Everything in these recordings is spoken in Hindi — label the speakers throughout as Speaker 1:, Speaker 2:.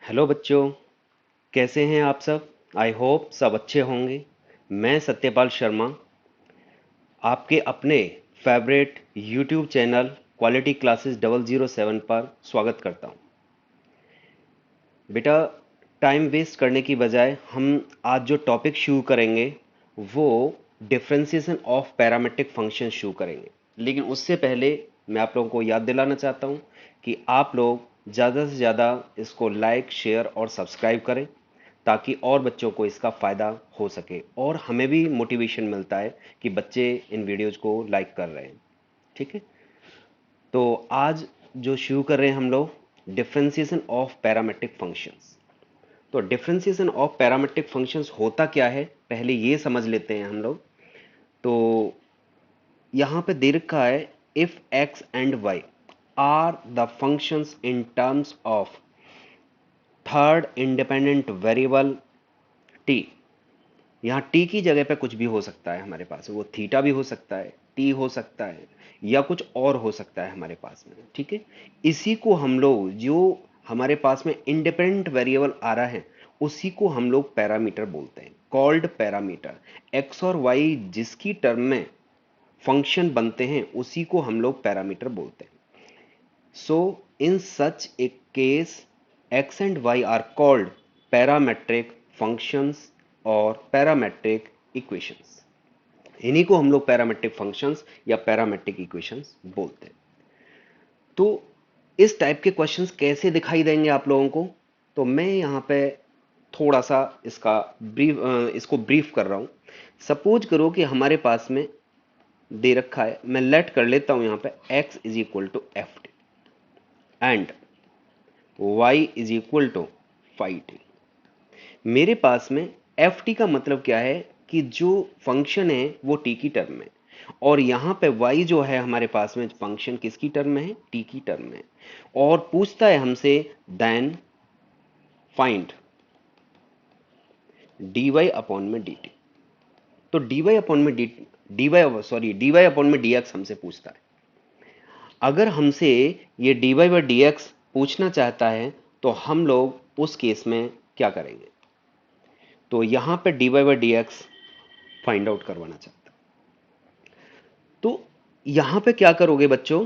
Speaker 1: हेलो बच्चों, कैसे हैं आप सब। आई होप सब अच्छे होंगे। मैं सत्यपाल शर्मा आपके अपने favourite YouTube channel quality classes 007 पर स्वागत करता हूं। बेटा, टाइम वेस्ट करने की बजाय हम आज जो टॉपिक शुरू करेंगे वो डिफरेंशिएशन ऑफ पैरामेट्रिक फंक्शन शुरू करेंगे। लेकिन उससे पहले मैं आप लोगों को याद दिलाना चाहता हूं कि आप लोग ज़्यादा से ज़्यादा इसको लाइक शेयर और सब्सक्राइब करें ताकि और बच्चों को इसका फ़ायदा हो सके और हमें भी मोटिवेशन मिलता है कि बच्चे इन वीडियोज़ को लाइक कर रहे हैं। ठीक है, तो आज जो शुरू कर रहे हैं हम लोग डिफरेंशिएशन ऑफ पैरामेट्रिक फंक्शंस। तो डिफरेंशिएशन ऑफ पैरामेट्रिक फंक्शंस होता क्या है पहले ये समझ लेते हैं हम लोग। तो यहां पे दे रखा है if x and y are the functions in terms of third independent variable t. यहाँ टी की जगह पे कुछ भी हो सकता है हमारे पास, वो थीटा भी हो सकता है, टी हो सकता है या कुछ और हो सकता है हमारे पास में। ठीक है, इसी को हम लोग जो हमारे पास में इंडिपेंडेंट वेरिएबल आ रहा है उसी को हम लोग पैरामीटर बोलते हैं, कॉल्ड पैरामीटर। एक्स और वाई जिसकी टर्म में फंक्शन बनते हैं उसी को हम लोग पैरामीटर बोलते हैं। So in such a case x and y are called parametric functions और पैरामेट्रिक इक्वेशंस। इन्हीं को हम लोग पैरामेट्रिक फंक्शंस या पैरामेट्रिक इक्वेशंस बोलते हैं। तो इस टाइप के क्वेश्चंस कैसे दिखाई देंगे आप लोगों को, तो मैं यहां पे थोड़ा सा इसको ब्रीफ कर रहा हूं। सपोज करो कि हमारे पास में दे रखा है, मैं लेट कर लेता हूं यहां पे x is equal to f t and y is equal to five t. मेरे पास में एफ टी का मतलब क्या है कि जो फंक्शन है वो टी की टर्म में, और यहां पे y जो है हमारे पास में फंक्शन किसकी टर्म में है, टी की टर्म में। और पूछता है हमसे देन फाइंड dy अपॉन में dt। तो dy अपॉन में dy अपॉन में dx हमसे पूछता है। अगर हमसे ये dy बाई dx पूछना चाहता है तो हम लोग उस केस में क्या करेंगे, तो यहां पे dy by dx find out करवाना चाहता है। तो यहां पे क्या करोगे बच्चों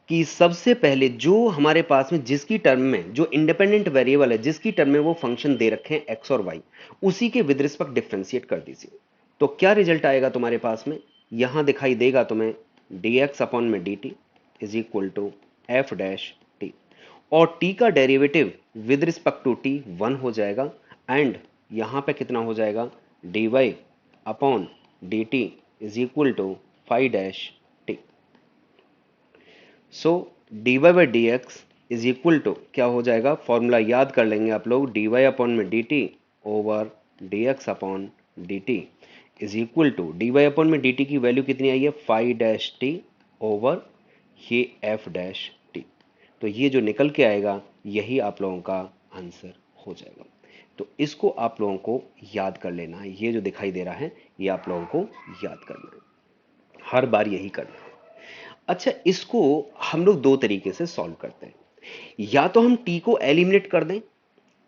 Speaker 1: कि सबसे पहले जो हमारे पास में जिसकी टर्म में जो इंडिपेंडेंट वेरिएबल है जिसकी टर्म में वो फंक्शन दे रखे हैं एक्स और वाई, उसी के विद रिस्पेक्ट डिफरेंशिएट कर दीजिए। तो क्या रिजल्ट आएगा तुम्हारे पास में, यहां दिखाई देगा तुम्हें dx अपॉन में dt is equal to f dash t, और t का derivative with respect to t 1 हो जाएगा एंड यहां पे कितना हो जाएगा dy upon dt is equal to five dash t. So dy by d x is equal to क्या हो जाएगा, फॉर्मूला याद कर लेंगे आप लोग, dy अपॉन में dt over dx upon dt is equal to dy upon में dt की वैल्यू कितनी आई है, फाइव डैश टी ओवर ये एफ डैश टी। तो ये जो निकल के आएगा यही आप लोगों का आंसर हो जाएगा। तो इसको आप लोगों को याद कर लेना है, ये जो दिखाई दे रहा है ये आप लोगों को याद करना है, हर बार यही करना है। अच्छा, इसको हम लोग दो तरीके से सॉल्व करते हैं। या तो हम टी को एलिमिनेट कर दें,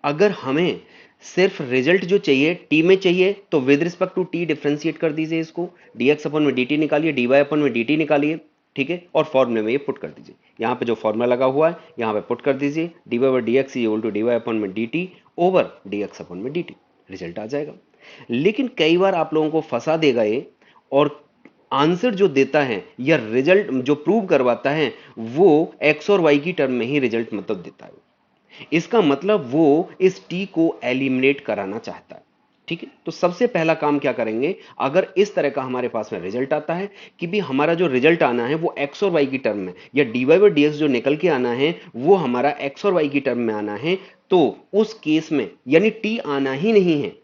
Speaker 1: अगर हमें सिर्फ रिजल्ट जो चाहिए टी में चाहिए तो with respect to t differentiate कर दीजिए इसको, dx अपन में dt निकालिए, dy अपन में dt निकालिए। ठीक है, और फॉर्मूले में ये पुट कर दीजिए, यहां पे जो फॉर्मूला लगा हुआ है यहां पे पुट कर दीजिए, dy by dx equal to dy upon में dt ओवर dx अपन में dt, रिजल्ट आ जाएगा। लेकिन कई बार आप लोगों को फंसा देगा ये, और आंसर जो देता है या रिजल्ट जो प्रूव करवाता है वो एक्स और वाई की टर्म में ही रिजल्ट मतलब देता है। इसका मतलब वो इस टी को एलिमिनेट कराना चाहता है। ठीक है, तो सबसे पहला काम क्या करेंगे, अगर इस तरह का हमारे पास में रिजल्ट आता है कि भी हमारा जो रिजल्ट आना है वो एक्स और वाई की टर्म में, या dy बाई dx जो निकल के आना है वो हमारा एक्स और वाई की टर्म में आना है, तो उस केस में यानी टी आना ही नहीं है,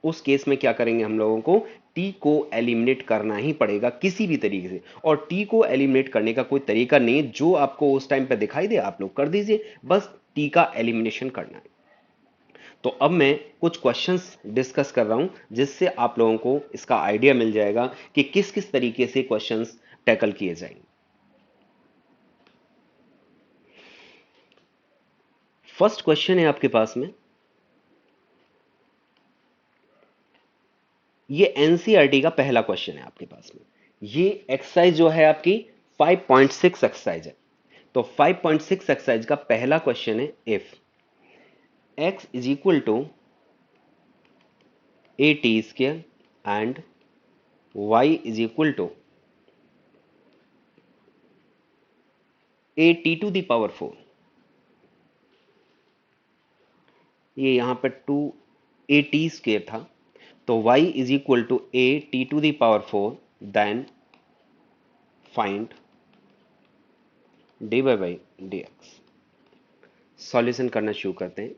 Speaker 1: उस केस में क्या करेंगे हम लोगों को टी को एलिमिनेट करना ही पड़ेगा किसी भी तरीके से। और टी को एलिमिनेट करने का कोई तरीका नहीं, जो आपको उस टाइम पे दिखाई दे आप लोग कर दीजिए, बस टी का एलिमिनेशन करना है। तो अब मैं कुछ क्वेश्चंस डिस्कस कर रहा हूं जिससे आप लोगों को इसका आइडिया मिल जाएगा कि किस किस तरीके से क्वेश्चंस टैकल किए जाएंगे। फर्स्ट क्वेश्चन है आपके पास में, ये एनसीईआरटी का पहला क्वेश्चन है आपके पास में। ये एक्सरसाइज जो है आपकी 5.6 एक्सरसाइज है। तो 5.6 एक्सरसाइज का पहला क्वेश्चन है, if x is equal to a t square and y is equal to a t to the power 4। ये यहां पर 2 a t² था, तो y is equal to a t to the power 4, then find dy by dx। Solution करना शुरू करते हैं।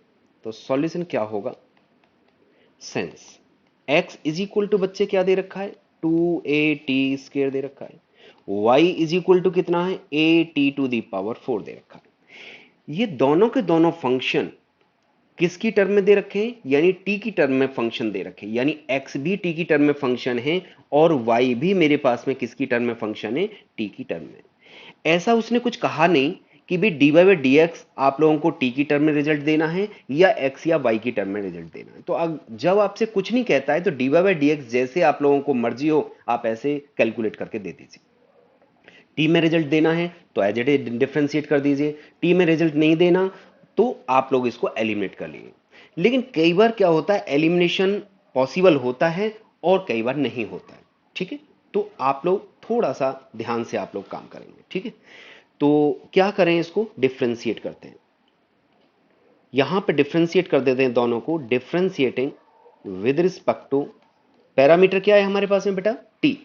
Speaker 1: तो सॉल्यूशन क्या होगा, since x is equal to बच्चे क्या दे रखा है, 2a t² दे रखा है, y इज इक्वल टू कितना है, a t to the power 4 दे रखा है। ये दोनों के दोनों फंक्शन किसकी टर्म में दे रखे हैं, यानी टी की टर्म में फंक्शन दे रखे हैं, यानी एक्स भी टी की टर्म में फंक्शन है और वाई भी मेरे पास में किसकी टर्म में फंक्शन है, टी की टर्म में। ऐसा उसने कुछ कहा नहीं कि भी d y by d x आप लोगों को टी की टर्म में रिजल्ट देना है या एक्स या वाई की टर्म में रिजल्ट देना है। तो अब जब आपसे कुछ नहीं कहता है तो d y by d x जैसे आप लोगों को मर्जी हो आप ऐसे कैलकुलेट करके दे दीजिए। टी में रिजल्ट देना है तो एज इट इज डिफरेंशिएट कर दीजिए, टी में रिजल्ट नहीं देना तो आप लोग इसको एलिमिनेट कर लीजिए। लेकिन कई बार क्या होता है, एलिमिनेशन पॉसिबल होता है और कई बार नहीं होता है, ठीक है। तो आप लोग थोड़ा सा ध्यान से आप लोग काम करेंगे, ठीक है। तो क्या करें, इसको डिफरेंशिएट करते हैं। यहां पे डिफरेंशिएट कर देते हैं दोनों को, differentiating with respect to parameter क्या है हमारे पास में बेटा, टी।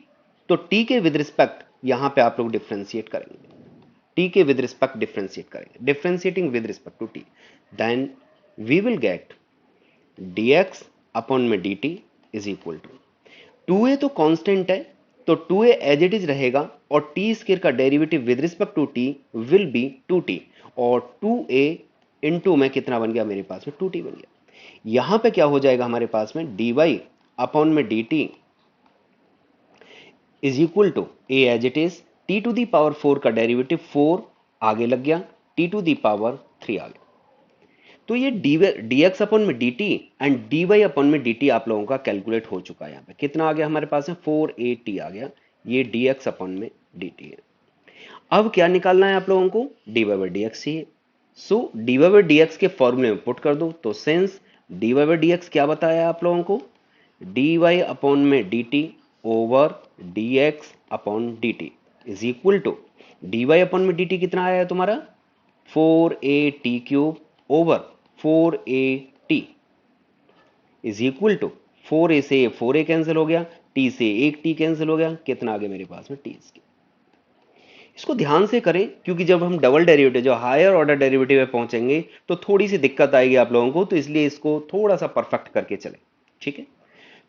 Speaker 1: तो टी के विद रिस्पेक्ट यहां पे आप लोग डिफरेंशिएट करेंगे, टी के विद रिस्पेक्ट डिफरेंशिएट करेंगे, differentiating with respect to t, then we will get dx upon में dt is equal to 2a तो कांस्टेंट है तो 2a एज इट इज रहेगा और टी स्क्वायर का derivative with respect to t will be 2t, और 2a इंटू में कितना बन गया मेरे पास में 2t बन गया। यहां पे क्या हो जाएगा हमारे पास में, dy अपॉन में dt is equal to a as it is t to the power 4 का डेरिवेटिव 4 आगे लग गया, टी टू दी पावर 3 आ गया। तो ये dx अपॉन में dt एंड dy अपॉन में dt आप लोगों का कैलकुलेट हो चुका है। यहां पे कितना आ गया हमारे पास में, 4at आ गया। ये dx अपॉन में dt है। अब क्या निकालना है आप लोगों को, dy बाई dx चाहिए। सो dy बाई dx के फॉर्मूले में पुट कर दो। तो सिंस dy बाई dx क्या बताया आप लोगों को, dy अपॉन में dt over dx upon dt is equal to dy upon में dt कितना आया है तुम्हारा, 4at³ over 4at is equal to 4a से 4a कैंसिल हो गया, t से एक t कैंसिल हो गया, कितना आ गया मेरे पास में, t स्क्वायर। इसको ध्यान से करें क्योंकि जब हम डबल डेरिवेटिव, जो हायर ऑर्डर डेरिवेटिव में पहुंचेंगे तो थोड़ी सी दिक्कत आएगी आप लोगों को, तो इसलिए इसको थोड़ा सा परफेक्ट करके चले, ठीक है।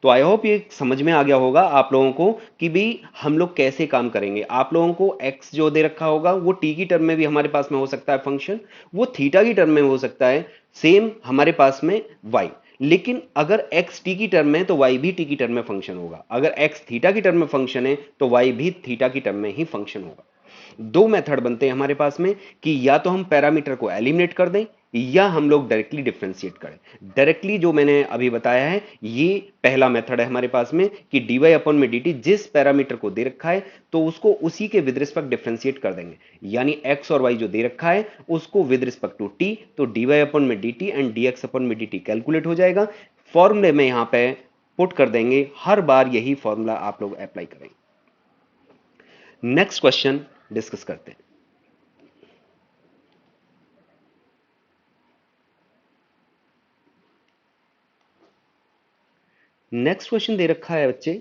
Speaker 1: तो आई होप ये समझ में आ गया होगा आप लोगों को कि भी हम लोग कैसे काम करेंगे। आप लोगों को x जो दे रखा होगा वो t की टर्म में भी हमारे पास में हो सकता है फंक्शन, वो थीटा की टर्म में हो सकता है, सेम हमारे पास में y। लेकिन अगर x t की टर्म में तो y भी t की टर्म में फंक्शन होगा, अगर x थीटा की टर्म में फंक्शन है तो y भी थीटा की टर्म में ही फंक्शन होगा। दो मेथड बनते हैं हमारे पास में कि या तो हम पैरामीटर को एलिमिनेट कर दें या हम लोग डायरेक्टली डिफरेंशिएट करें। डायरेक्टली जो मैंने अभी बताया है ये पहला मेथड है हमारे पास में कि dy अपॉन में dt जिस पैरामीटर को दे रखा है तो उसको उसी के विद रिस्पेक्ट डिफरेंशिएट कर देंगे, यानी x और y जो दे रखा है उसको विद रिस्पेक्ट टू t, तो dy अपॉन में dt एंड dx अपॉन में dt कैलकुलेट हो जाएगा। फॉर्मूले में यहां पे पुट कर देंगे, हर बार यही फॉर्मूला आप लोग अप्लाई करेंगे। नेक्स्ट क्वेश्चन डिस्कस करते हैं। नेक्स्ट क्वेश्चन दे रखा है बच्चे,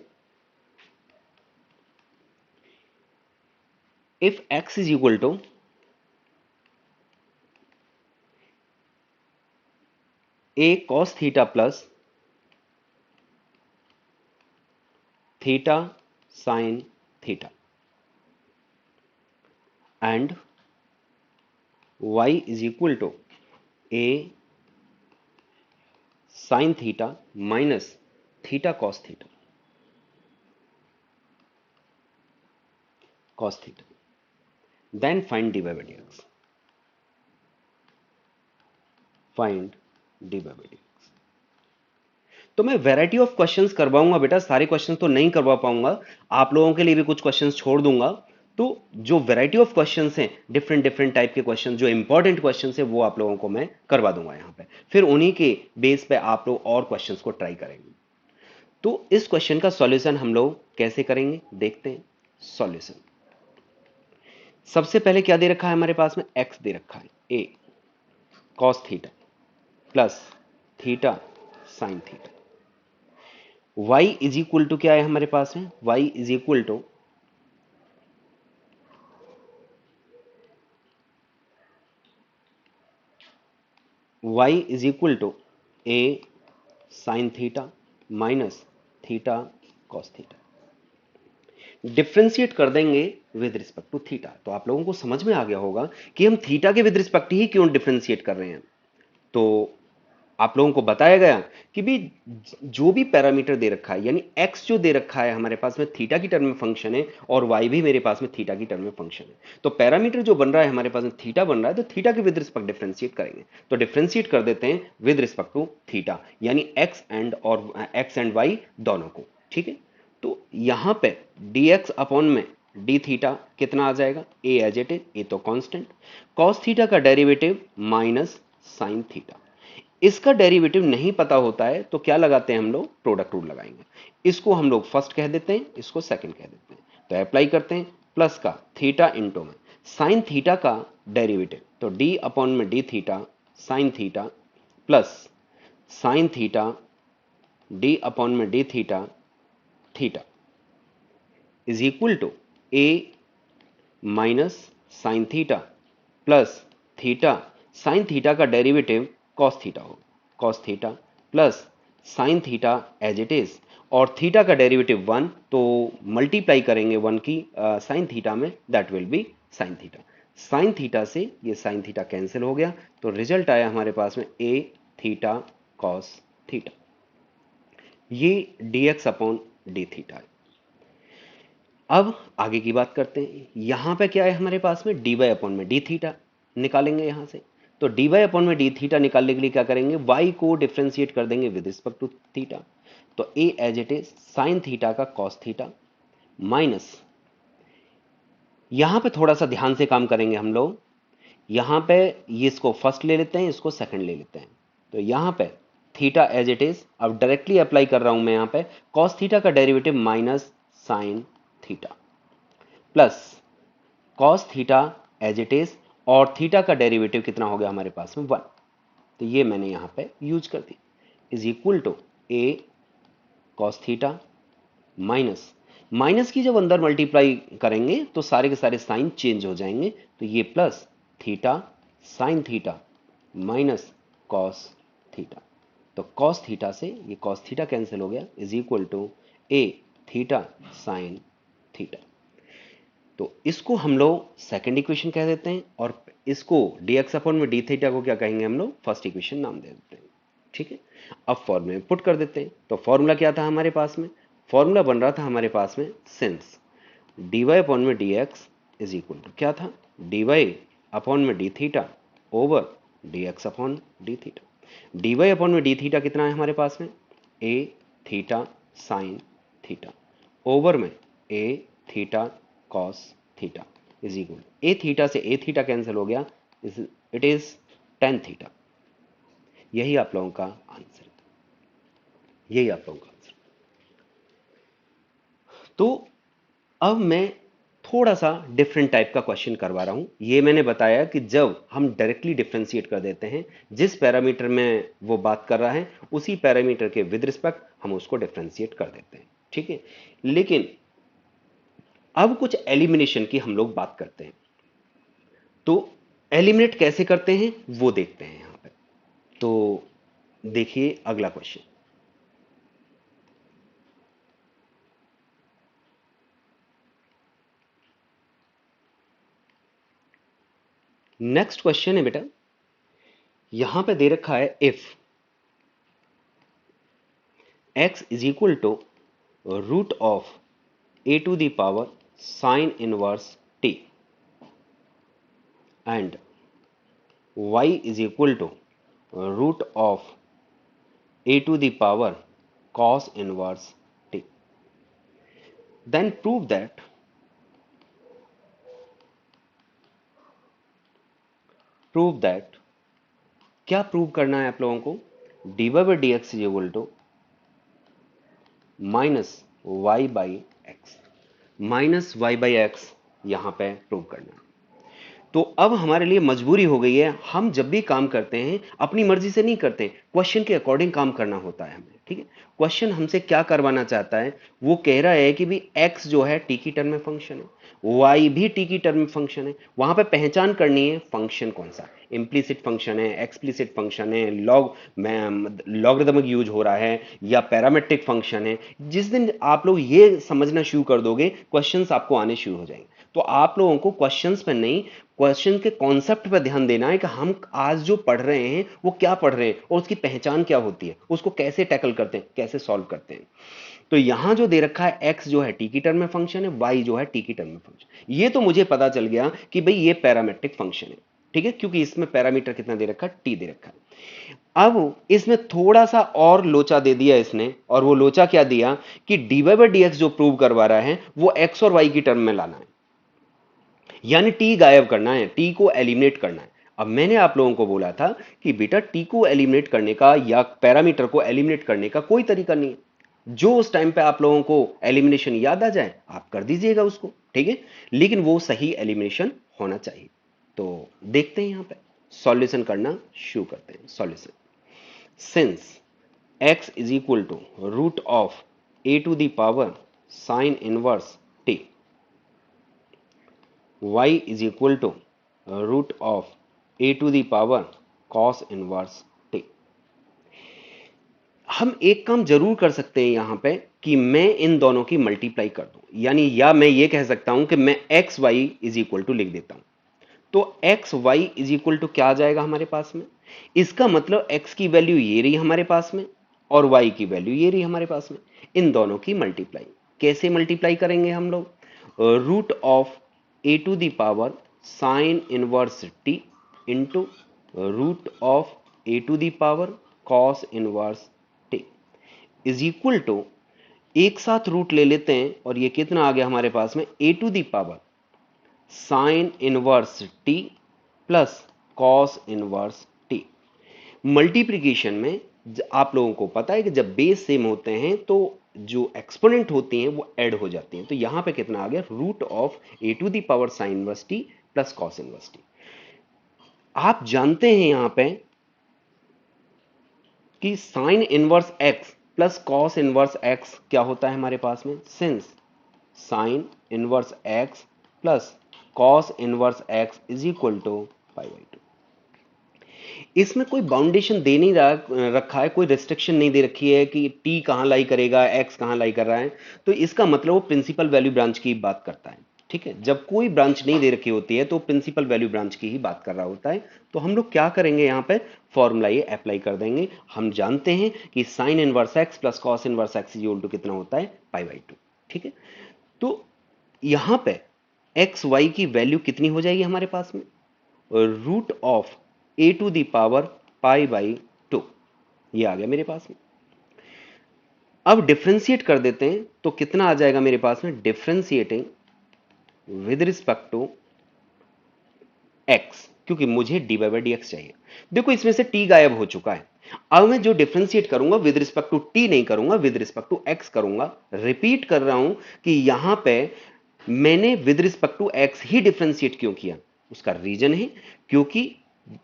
Speaker 1: if x is equal to a cos theta plus theta sine theta and y is equal to a sine theta minus theta cos theta cos theta, then find dy by dx, find dy by dx। तो मैं वैरायटी ऑफ क्वेश्चंस करवाऊंगा बेटा, सारे क्वेश्चंस तो नहीं करवा पाऊंगा, आप लोगों के लिए भी कुछ क्वेश्चंस छोड़ दूंगा। तो जो वैरायटी ऑफ क्वेश्चंस हैं, डिफरेंट डिफरेंट टाइप के क्वेश्चन, जो इंपॉर्टेंट क्वेश्चंस हैं वो आप लोगों को मैं करवा दूंगा यहाँ पे, फिर उन्हीं के बेस पे आप लोग और क्वेश्चंस को ट्राई करेंगे। तो इस क्वेश्चन का सॉल्यूशन हम लोग कैसे करेंगे देखते हैं। सॉल्यूशन, सबसे पहले क्या दे रखा है हमारे पास में, एक्स दे रखा है, a cos theta plus theta sine theta. y is equal to क्या है हमारे पास में, y is equal to y is equal to a sine theta minus theta cos theta. Differentiate कर देंगे विद रिस्पेक्ट टू थीटा। तो आप लोगों को समझ में आ गया होगा कि हम थीटा के विद रिस्पेक्ट ही क्यों डिफ्रेंशिएट कर रहे हैं। तो आप लोगों को बताया गया कि भी जो भी पैरामीटर दे रखा है, यानी x जो दे रखा है हमारे पास में थीटा की टर्म में फंक्शन है, और y भी मेरे पास में थीटा की टर्म में फंक्शन है। तो पैरामीटर जो बन रहा है हमारे पास में थीटा बन रहा है, तो थीटा के विद रिस्पेक्ट डिफरेंशिएट करेंगे। तो डिफरेंशिएट कर देते हैं विद रिस्पेक्ट टू थीटा, यानी x एंड y दोनों को। ठीक है, तो यहां पे dx अपॉन में डी थीटा कितना आ जाएगा, ए एज इट इज, ए तो कांस्टेंट, कॉस थीटा का डेरिवेटिव माइनस साइन थीटा। इसका डेरिवेटिव नहीं पता होता है तो क्या लगाते हैं हम लोग, प्रोडक्ट रूल लगाएंगे। इसको हम लोग फर्स्ट कह देते हैं, इसको सेकंड कह देते हैं। तो अप्लाई करते हैं, प्लस का थीटा इंटू में साइन थीटा का डेरिवेटिव, तो डी अपॉन में d theta sine theta plus sine theta d upon में d theta theta is equal to a minus sine theta plus theta sine theta का डेरिवेटिव कॉस थीटा हो, cos theta plus sine theta as it is, और थीटा का डेरिवेटिव 1, तो मल्टीप्लाई करेंगे 1 की साइन थीटा में, that will be sine theta. Sine theta से ये साइन थीटा कैंसिल हो गया, तो रिजल्ट आया हमारे पास में ए थीटा कॉस थीटा। ये dx अपॉन डी थीटा है। अब आगे की बात करते हैं। यहां पे क्या है हमारे पास में, डी वाई अपॉन में डी थीटा निकालेंगे यहां से। तो डी वाई अपॉन में डी थीटा निकालने के लिए क्या करेंगे, वाई को डिफ्रेंशिएट कर देंगे विद रिस्पेक्ट टू थीटा। तो a as it is sine theta का कॉस थीटा माइनस, यहां पे थोड़ा सा ध्यान से काम करेंगे हम लोग। यहां पे ये इसको फर्स्ट ले लेते हैं, इसको सेकंड ले लेते हैं। तो यहां पे थीटा एज इट इज, अब डायरेक्टली अप्लाई कर रहा हूं मैं यहां पे, कॉस थीटा का derivative minus sine theta plus cos theta as it is, और थीटा का डेरिवेटिव कितना हो गया हमारे पास में 1, तो ये मैंने यहां पे यूज कर दी, is equal to a cos theta minus, minus की जब अंदर मल्टीप्लाई करेंगे तो सारे के सारे साइन चेंज हो जाएंगे, तो ये plus theta sine theta minus cos theta. तो कॉस थीटा से ये कॉस थीटा कैंसिल हो गया, is equal to a theta sine theta. तो इसको हम लोग सेकंड इक्वेशन कह देते हैं, और इसको dx अपॉन में डी थीटा को क्या कहेंगे हम लोग, फर्स्ट इक्वेशन नाम दे देते हैं। ठीक है, अब फॉर्मूले में पुट कर देते हैं। तो फॉर्मूला क्या था हमारे पास में, फॉर्मूला बन रहा था हमारे पास में सिंस dy अपॉन में dx इज इक्वल टू क्या था, dy अपॉन में d theta over dx upon D theta. dy upon में डी थीटा कितना है हमारे पास में, a theta sine theta over में a theta cos theta is equal, A theta से ए थीटा कैंसिल हो गया, इट इज टेन थीटा। यही आप लोगों का आंसर है, यही आप लोगों का आंसर। तो अब मैं थोड़ा सा डिफरेंट टाइप का क्वेश्चन करवा रहा हूं। ये मैंने बताया कि जब हम डायरेक्टली डिफरेंशिएट कर देते हैं, जिस पैरामीटर में वो बात कर रहा है उसी पैरामीटर के विद रिस्पेक्ट हम उसको डिफरेंशिएट कर देते हैं। ठीक है, लेकिन अब कुछ एलिमिनेशन की हम लोग बात करते हैं। तो एलिमिनेट कैसे करते हैं वो देखते हैं यहां पे। तो देखिए अगला क्वेश्चन, नेक्स्ट क्वेश्चन है बेटा, यहां पे दे रखा है if x is equal to root of a to the power sine inverse t and y is equal to root of a to the power cos inverse t. Then prove that क्या प्रूव करना है आप लोगों को, dy by dx is equal to minus y by x, minus y by x यहां पे प्रूव करना है। तो अब हमारे लिए मजबूरी हो गई है, हम जब भी काम करते हैं अपनी मर्जी से नहीं करते, क्वेश्चन के अकॉर्डिंग काम करना होता है हमें, ठीक है। क्वेश्चन हमसे क्या करवाना चाहता है, वो कह रहा है कि भी x जो है t की टर्म में फंक्शन है, y भी t की टर्म में फंक्शन है, वहां पे पहचान करनी है फंक्शन कौन सा, इम्प्लीसिट फंक्शन है, एक्सप्लिसिट फंक्शन है, लॉगरिदमिक यूज हो रहा है या पैरामेट्रिक फंक्शन है। जिस दिन आप लोग ये समझना शुरू कर दोगे, क्वेश्चंस आपको आने शुरू हो जाएंगे। तो आप लोगों को क्वेश्चंस पर नहीं, क्वेश्चन के कॉन्सेप्ट पर ध्यान देना है कि हम आज जो पढ़ रहे हैं वो क्या पढ़ रहे हैं और उसकी पहचान क्या होती है, उसको कैसे टैकल करते हैं, कैसे सॉल्व करते हैं। तो यहां जो दे रखा है x जो है t की टर्म में फंक्शन है, y जो है t की टर्म में फंक्शन, ये तो मुझे पता चल गया कि भाई ये पैरामेट्रिक फंक्शन है, ठीक है, क्योंकि इसमें पैरामीटर कितना दे रखा है, t दे रखा है। अब इसमें थोड़ा सा और लोचा दे दिया इसने, और वो लोचा क्या दिया कि dy by dx जो प्रूव करवा रहा है वो x और y की टर्म में लाना है, यानी टी गायब करना है, टी को एलिमिनेट करना है। अब मैंने आप लोगों को बोला था कि बेटा टी को एलिमिनेट करने का या पैरामीटर को एलिमिनेट करने का कोई तरीका नहीं है, जो उस टाइम पे आप लोगों को एलिमिनेशन याद आ जाए आप कर दीजिएगा उसको, ठीक है, लेकिन वो सही एलिमिनेशन होना चाहिए। तो देखते हैं यहां पे सॉल्यूशन करना शुरू करते हैं। Solution, since x is equal to root of a to the power sine inverse t, y is equal to root of a to the power cos inverse t। हम एक काम जरूर कर सकते हैं यहां पे कि मैं इन दोनों की मल्टीप्लाई कर दूं, यानी या मैं ये कह सकता हूं कि मैं x y is equal to लिख देता हूं। तो x y is equal to क्या आ जाएगा हमारे पास में, इसका मतलब एक्स की वैल्यू ये रही हमारे पास में और वाई की वैल्यू ये रही हमारे पास में, इन दोनों की मल्टीप्लाई। कैसे मल्टीप्लाई करेंगे हम लोग, root of a to the power sine inverse t into root of a to the power cos inverse t is equal to, एक साथ रूट ले लेते हैं और ये कितना आ गया हमारे पास में, a to the power sine inverse t plus cos inverse t. Multiplication में आप लोगों को पता है कि जब बेस सेम होते हैं तो जो एक्सपोनेंट होती हैं वो ऐड हो जाती हैं। तो यहां पे कितना आ गया, root of a to the power sine inverse t plus cos inverse t. आप जानते हैं यहां पे कि sine inverse x plus cos inverse x क्या होता है हमारे पास में, since sine inverse x plus cos inverse x is equal to pi by two. इसमें कोई बाउंडेशन दे नहीं रखा है, कोई रिस्ट्रिक्शन नहीं दे रखी है कि टी कहां लाई करेगा, एक्स कहां लाई कर रहा है। तो इसका मतलब वो प्रिंसिपल वैल्यू ब्रांच की बात करता है, ठीक है। जब कोई ब्रांच नहीं दे रखी होती है तो प्रिंसिपल वैल्यू ब्रांच की ही बात कर रहा होता है। तो हम लोग क्या करेंगे, यहां पे फॉर्मूला ये अप्लाई कर देंगे। हम जानते हैं कि sine inverse x plus cos inverse x equal to कितना होता है, पाई बाई टू, ठीक है। तो यहां पे एक्स वाई की वैल्यू कितनी हो जाएगी हमारे पास में, root of a to the power pi by two, ये आ गया मेरे पास में। अब डिफ्रेंशिएट कर देते हैं तो कितना आ जाएगा मेरे पास में, differentiating with respect to x, क्योंकि मुझे डी बाई डी एक्स चाहिए। देखो इसमें से टी गायब हो चुका है। अब मैं जो डिफ्रेंशिएट करूंगा विद रिस्पेक्ट टू टी नहीं करूंगा, विद रिस्पेक्ट टू एक्स करूंगा। रिपीट कर रहा हूं कि यहां पे मैंने विद रिस्पेक्ट टू एक्स ही डिफ्रेंशिएट क्यों किया, उसका रीजन है क्योंकि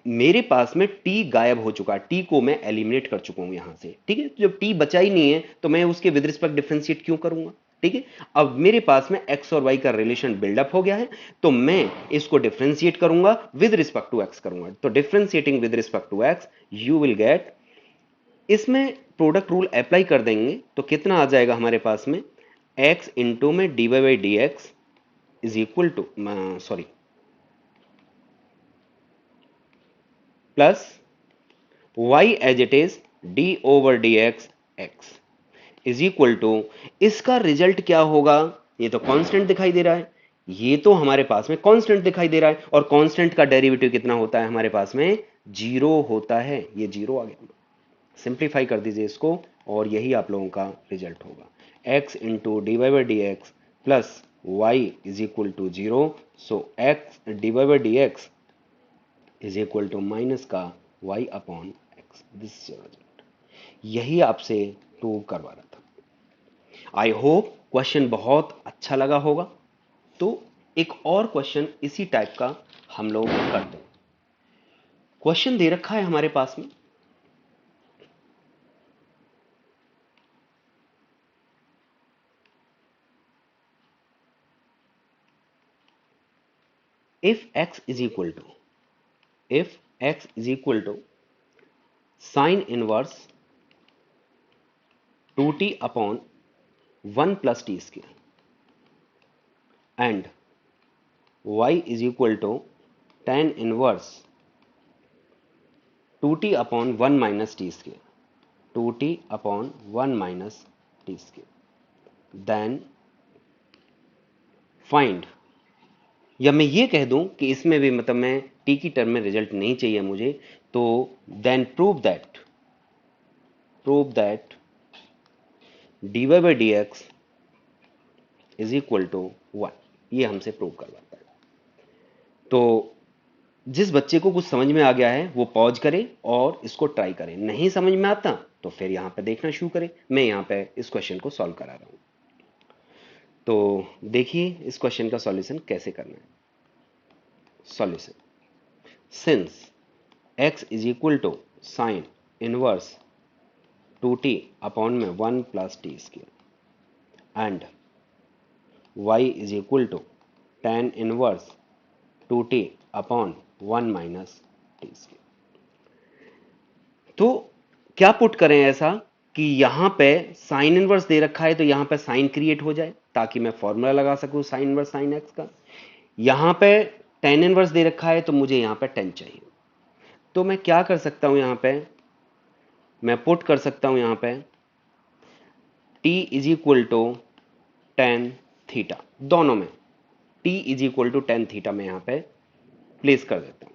Speaker 1: मेरे पास में टी गायब हो चुका है, टी को मैं एलिमिनेट कर चुका हूं यहां से, ठीक है। जब टी बचा ही नहीं है तो मैं उसके विद रिस्पेक्ट डिफरेंशिएट क्यों करूंगा, ठीक है। अब मेरे पास में एक्स और वाई का रिलेशन बिल्डअप हो गया है, तो मैं इसको डिफरेंशिएट करूंगा विद रिस्पेक्ट टू एक्स करूंगा। तो differentiating with respect to x you will get, इसमें प्रोडक्ट रूल अप्लाई कर देंगे तो कितना आ जाएगा हमारे पास में, एक्स इंटू में d y by d x is equal to, sorry, plus y as it is d over d x x is equal to, इसका रिजल्ट क्या होगा, ये तो कांस्टेंट दिखाई दे रहा है, ये तो हमारे पास में कांस्टेंट दिखाई दे रहा है, और कांस्टेंट का डेरिवेटिव कितना होता है हमारे पास में, जीरो होता है। ये जीरो आ गया, सिंप्लीफाई कर दीजिए इसको और यही आप लोगों का रिजल्ट होगा, x into d y by d x plus y is equal to 0। So x d y by d x is equal to minus का y upon x. This is your result. यही आपसे प्रूव करवा रहा था। आई होप क्वेश्चन बहुत अच्छा लगा होगा। तो एक और क्वेश्चन इसी टाइप का हम लोग करते हैं। क्वेश्चन दे रखा है हमारे पास में, if x is equal to sine inverse 2t upon 1 plus t square and y is equal to tan inverse 2t upon 1 minus t square, 2t upon 1 minus t square, then find, या मैं ये कह दूं कि इसमें भी मतलब मैं t की टर्म में रिजल्ट नहीं चाहिए मुझे, तो then prove that dy by dx is equal to 1। ये हमसे प्रूव करवाता है। तो जिस बच्चे को कुछ समझ में आ गया है वो पॉज करे और इसको ट्राई करे, नहीं समझ में आता तो फिर यहां पे देखना शुरू करे। मैं यहां पे इस क्वेश्चन को सॉल्व करा रहा हूं। तो देखिए इस क्वेश्चन का सॉल्यूशन कैसे करना है। Solution, since x is equal to sine inverse 2t upon में 1 plus t square and y is equal to tan inverse 2t upon 1 minus t square. तो क्या पुट करें ऐसा कि यहां पे साइन इनवर्स दे रखा है तो यहां पे साइन क्रिएट हो जाए ताकि मैं फॉर्मूला लगा सकूं साइन इनवर्स साइन एक्स का। यहां पे टेन इनवर्स दे रखा है तो मुझे यहां पे टेन चाहिए। तो मैं क्या कर सकता हूं, यहां पे मैं पुट कर सकता हूं यहां पे t is equal to tan theta, दोनों में t is equal to tan theta में यहां पे प्लेस कर देता हूं।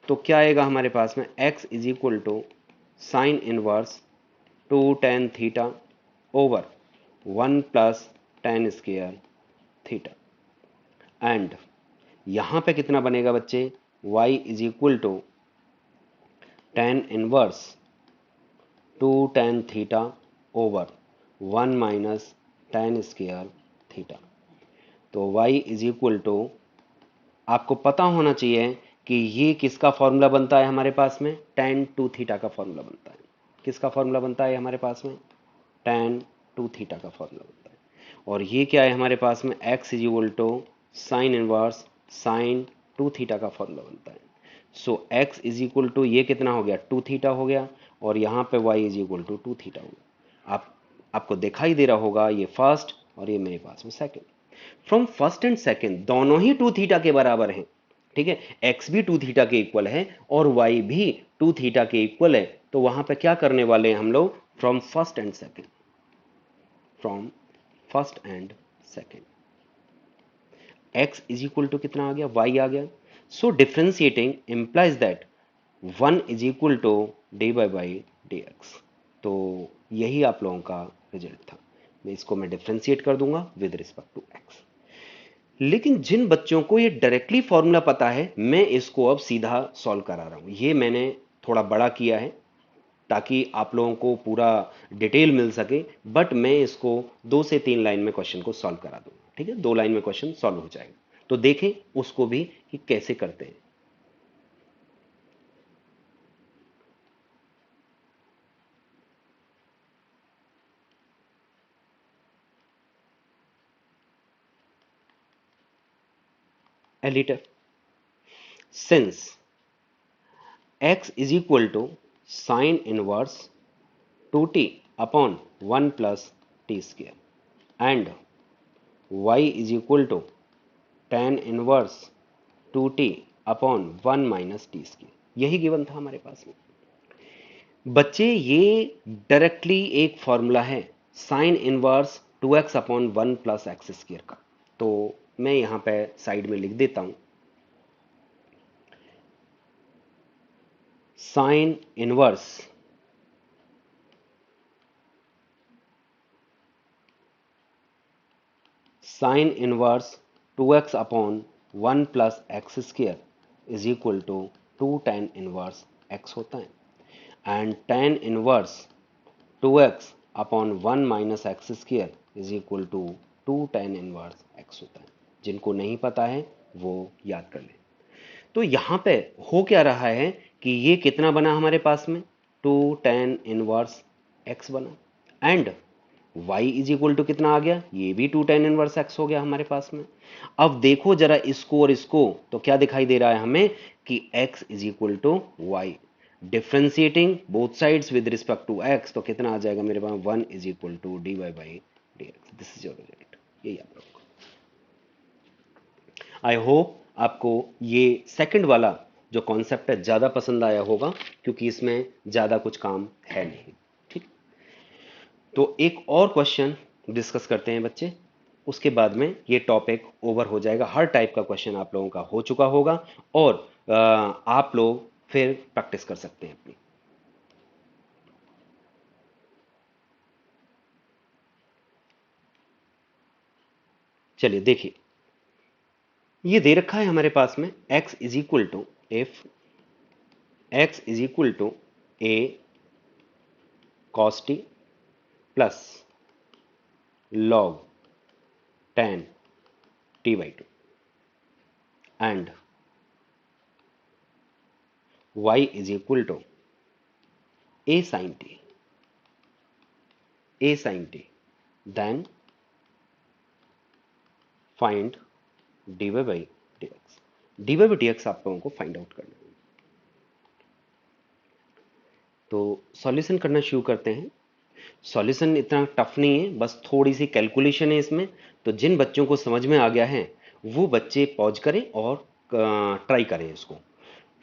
Speaker 1: तो क्या आएगा हमारे पास में, x is equal to sine inverse 2 tan theta over 1 plus tan square theta and यहां पे कितना बनेगा बच्चे, y is equal to tan inverse 2 tan theta over 1 minus tan square theta. तो y इज इक्वल टू, आपको पता होना चाहिए कि ये किसका फॉर्मूला बनता है हमारे पास में, tan 2 थीटा का फॉर्मूला बनता है। किसका फॉर्मूला बनता है हमारे पास में, tan 2 थीटा का फॉर्मूला बनता है। और ये क्या है हमारे पास में, x is equal to sine inverse sine 2 theta का फॉर्मूला बनता है। So x is equal to ये कितना हो गया, 2 थीटा हो गया और यहाँ पे y is equal to 2 theta हो गया। आपको दिखाई दे रहा होगा ये फर्स्ट और ये मेरे पास में second. From first and second दोनों ही 2 थीटा के बराबर हैं, ठीक है। x भी 2 थीटा के इक्वल है और y भी 2 थीटा के इक्वल है। तो वहां पे क्या करने वाले हैं हम लोग, from first and second, from first and second x is equal to कितना आ गया, y आ गया। So differentiating implies that 1 is equal to d y by d x. तो यही आप लोगों का रिजल्ट था। मैं डिफ्रेंशिएट कर दूंगा विद रिस्पेक्ट टू x। लेकिन जिन बच्चों को ये डायरेक्टली फॉर्मूला पता है, मैं इसको अब सीधा सॉल्व करा रहा हूं। ये मैंने थोड़ा बड़ा किया है ताकि आप लोगों को पूरा डिटेल मिल सके, बट मैं इसको 2 से 3 लाइन में क्वेश्चन को सॉल्व करा दूंगा, ठीक है। 2 लाइन में क्वेश्चन सॉल्व हो जाएगा। तो देखें उसको भी कि कैसे करते हैं। Editor, since x is equal to sine inverse 2t upon 1 plus t square and y is equal to tan inverse 2t upon 1 minus t square, यही गिवन था हमारे पास में। बच्चे ये डायरेक्टली एक फॉर्मूला है sign inverse 2x upon 1 plus x square का। तो मैं यहां पे साइड में लिख देता हूं sine inverse sine inverse 2x upon 1 plus x square is equal to 2 tan inverse x होता है and tan inverse 2x upon 1 minus x square is equal to 2 tan inverse x होता है। जिनको नहीं पता है वो याद कर लें। तो यहां पे हो क्या रहा है कि ये कितना बना हमारे पास में 2 tan इनवर्स x बना and y is equal to कितना आ गया, ये भी 2 tan इनवर्स x हो गया हमारे पास में। अब देखो जरा इसको और इसको, तो क्या दिखाई दे रहा है हमें कि x is equal to y. Differentiating both sides with respect to x, तो कितना आ जाएगा मेरे पास 1 is equal to dy by dx। This is your result. ये याद रखो। आई होप आपको ये सेकंड वाला जो कॉन्सेप्ट है ज्यादा पसंद आया होगा, क्योंकि इसमें ज्यादा कुछ काम है नहीं। ठीक, तो एक और क्वेश्चन डिस्कस करते हैं बच्चे, उसके बाद में ये टॉपिक ओवर हो जाएगा। हर टाइप का क्वेश्चन आप लोगों का हो चुका होगा और आप लोग फिर प्रैक्टिस कर सकते हैं अपनी। चलिए देखिए, ये दे रखा है हमारे पास में x is equal to, if x is equal to a cos t plus log tan t by 2 and y is equal to a sin t, then find dy by dx। dy by dx आप लोगों को फाइंड आउट करना है। तो सॉल्यूशन करना शुरू करते हैं। सॉल्यूशन इतना टफ नहीं है, बस थोड़ी सी कैलकुलेशन है इसमें। तो जिन बच्चों को समझ में आ गया है वो बच्चे पॉज करें और ट्राई करें इसको।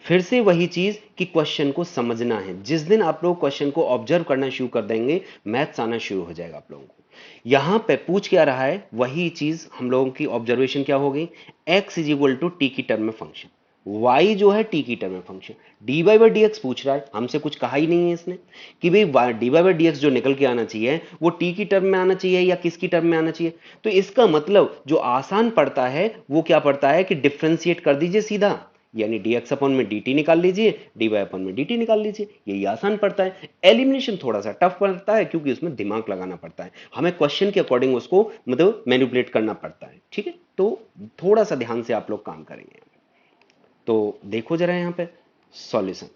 Speaker 1: फिर से वही चीज कि क्वेश्चन को समझना है। जिस दिन आप लोग क्वेश्चन को ऑब्जर्व करना शुरू कर देंगे, मैथ्स आना शुरू हो जाएगा आप लोगों को। यहां पे पूछ क्या रहा है, वही चीज हम लोगों की ऑब्जर्वेशन क्या हो गई, x is equal to t की टर्म में फंक्शन, y जो है टी की टर्म में function, d y by d x पूछ रहा है। हमसे कुछ कहा ही नहीं है इसने कि भाई d y by d x जो निकल के आना चाहिए वो टी की टर्म में आना चाहिए या किसकी टर्म में आना चाहिए। तो इसका मतलब जो आसान पड़ता है वो क्या पड़ता है कि डिफ्रेंशिएट कर दीजिए सीधा, यानी dx अपॉन में dt निकाल लीजिए, dy अपॉन में dt निकाल लीजिए। यही आसान पड़ता है। एलिमिनेशन थोड़ा सा टफ पड़ता है क्योंकि उसमें दिमाग लगाना पड़ता है, हमें क्वेश्चन के अकॉर्डिंग उसको मतलब मैनिपुलेट करना पड़ता है। ठीक है, तो थोड़ा सा ध्यान से आप लोग काम करेंगे। तो देखो जरा यहां पे सॉल्यूशन,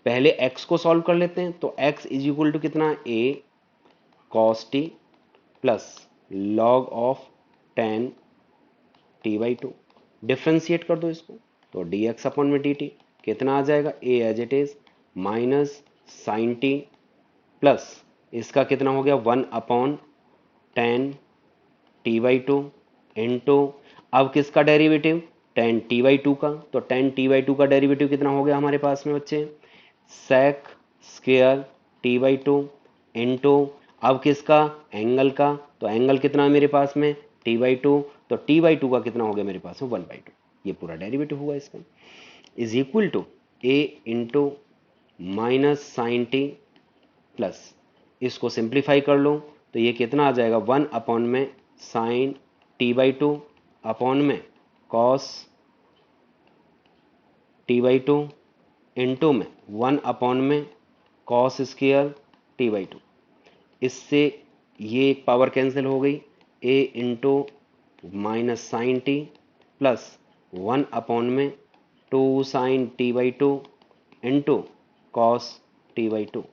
Speaker 1: पहले x को सॉल्व कर लेते हैं। तो x इज इक्वल टू कितना, a cos t plus log of tan t by 2, differentiate कर दो इसको। तो dx अपॉन में dt कितना आ जाएगा, a as it is minus sine t plus इसका कितना हो गया 1 upon tan t by 2 into, अब किसका डेरिवेटिव, tan t बाई 2 का। तो tan t बाई 2 का डेरिवेटिव कितना हो गया हमारे पास में बच्चे, sec square t by 2 into, अब किसका, एंगल का। तो एंगल कितना है मेरे पास में t बाई 2, तो t बाई 2 का कितना हो गया मेरे पास में 1 बाई 2, ये पूरा डेरिवेटिव हुआ इसका, is equal to a into minus sine t plus, इसको सिंप्लीफाई कर लो तो ये कितना आ जाएगा 1 अपॉन में साइन टी बाई 2 अपॉन में कॉस टी बाई 2 इंटू में 1 अपॉन में कॉस स्क्वायर टी बाई 2। इससे ये एक पावर कैंसिल हो गई, a into minus sine t plus 1 upon में 2 sine t by 2 into cos t by 2।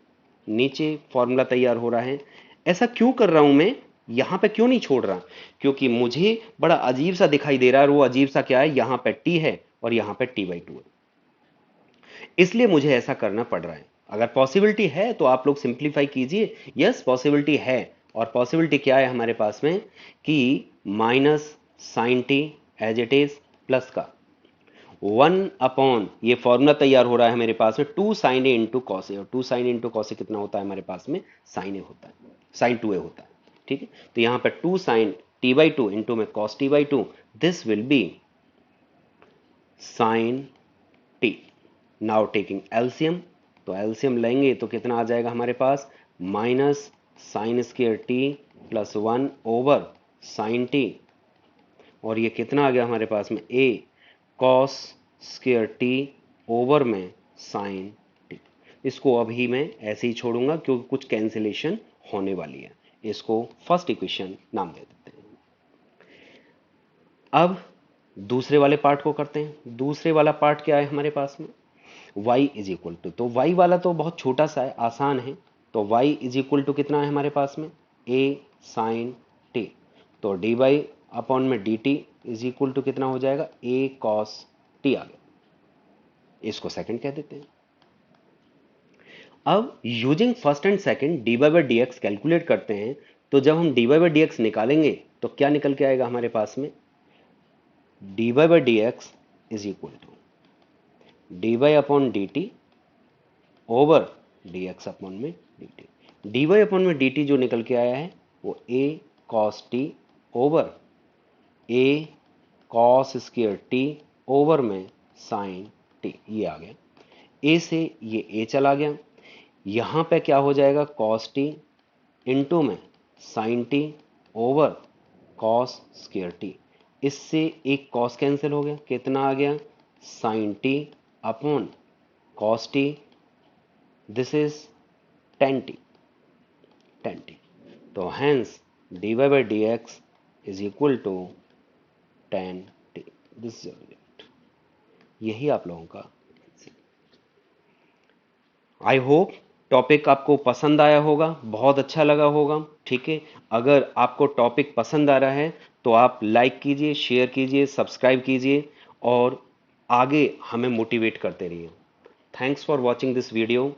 Speaker 1: नीचे फॉर्मूला तैयार हो रहा है। ऐसा क्यों कर रहा हूं मैं, यहां पे क्यों नहीं छोड़ रहा, क्योंकि मुझे बड़ा अजीब सा दिखाई दे रहा है। और वो अजीब सा क्या है, यहां पे t है और यहां पे t बाई 2 है, इसलिए मुझे ऐसा करना पड़ रहा है। अगर पॉसिबिलिटी है तो आप लोग सिंप्लीफाई कीजिए। यस पॉसिबिलिटी है, और पॉसिबिलिटी क्या है हमारे पास में कि minus sine t as it is plus का 1 अपॉन, ये फॉर्मूला तैयार हो रहा है मेरे पास में 2 sign A into cos A, और 2 साइन इंटू कॉस ए कितना होता है हमारे पास में, साइन ए होता है, साइन 2 ए होता है। ठीक है, तो यहां पर 2 साइन टी बाई 2 इंटू में cos t by 2, this will be sine t. Now taking LCM, तो एलसीएम लेंगे तो कितना आ जाएगा हमारे पास, minus sine square t plus 1 over sine t, और ये कितना आ गया हमारे पास में, a cos square t over में साइन टी। इसको अभी मैं ऐसे ही छोड़ूंगा क्योंकि कुछ कैंसिलेशन होने वाली है। इसको फर्स्ट इक्वेशन नाम दे देते हैं। अब दूसरे वाले पार्ट को करते हैं। दूसरे वाला पार्ट क्या है हमारे पास में, y इज इक्वल टू, तो y वाला तो बहुत छोटा सा है, आसान है। तो y इज इक्वल टू कितना है हमारे पास में, a साइन t। तो dy अपॉन में dt इज इक्वल टू कितना हो जाएगा, a cos t आ गया। इसको सेकंड कह देते हैं। अब using first and second dy by d x calculate करते हैं। तो जब हम dy बाई डी एक्स निकालेंगे तो क्या निकल के आएगा हमारे पास में, dy by d x is equal to dy upon dt over dx upon में dt। dy अपॉन में dt जो निकल के आया है वो a cos t over a cos square t over में साइन t, ये आ गया। a से ये a चला गया, यहां पे क्या हो जाएगा, cos t इंटू में sine t over cos square t। इससे एक cos कैंसिल हो गया, कितना आ गया, sine t upon cos t, this is tan t, tan t। तो hence dy by d x is equal to tan t, this is यही आप लोगों का। आई होप टॉपिक आपको पसंद आया होगा, बहुत अच्छा लगा होगा, ठीक है। अगर आपको टॉपिक पसंद आ रहा है तो आप लाइक कीजिए, शेयर कीजिए, सब्सक्राइब कीजिए और आगे हमें मोटिवेट करते रहिए। Thanks for watching this video.